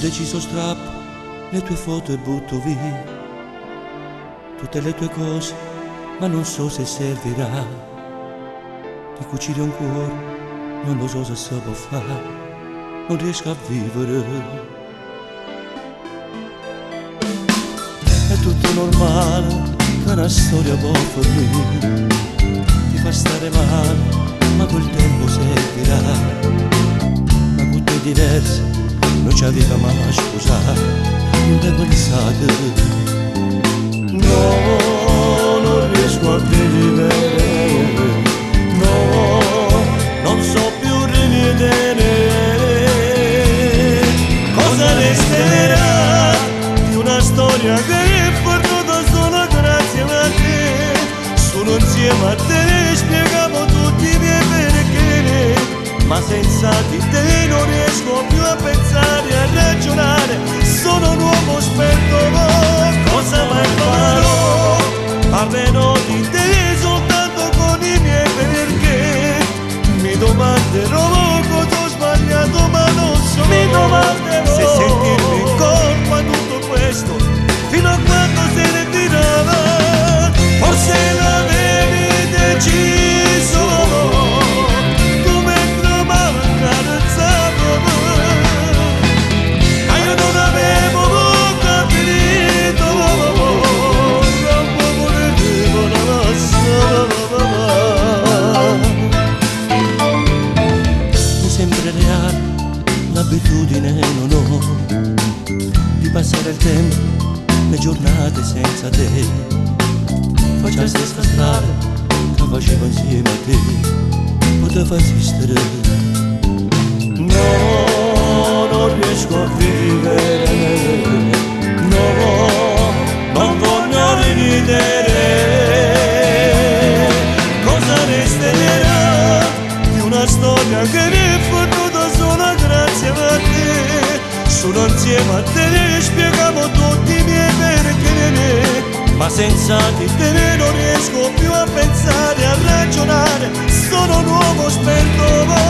deciso strappo le tue foto e butto via tutte le tue cose, ma non so se servirà. Di cucire un cuore non lo so se si può fare, non riesco a vivere. È tutto normale che una storia può fornire, ti fa stare male, ma quel tempo servirà. Ma con te diverse non ci aveva mai scusato, non te pensate. No, non riesco a vivere, no, non so più rivedere. Cosa resterà di una storia che è fortuta solo grazie a te? Solo insieme a te spiegavo tutti i miei perché, ma senza di te non riesco più a pensare, a ragionare, sono un uomo spento. Cosa mai farò? Parlerò di te soltanto con i miei perché, mi domanderò cosa ho sbagliato, ma non so. Mi domanderò se sentirmi in colpa tutto questo, fino a quando se ne tirava. Forse l'avevi deciso, come trovavo accarezzato, ma io non avevo capito, troppo volevo mi sembra reale, l'abitudine non ho di passare il tempo, le giornate senza te. Faccio la stessa strada che facevo insieme a te, poteva esistere. No, non riesco a vivere, no, non voglio rivedere. Cosa resterà di una storia che mi è fortuta solo grazie a te? Solo insieme a te spiegavo tutti i miei perché, ma senza di te non riesco più a pensare, a ragionare, sono un uomo spento.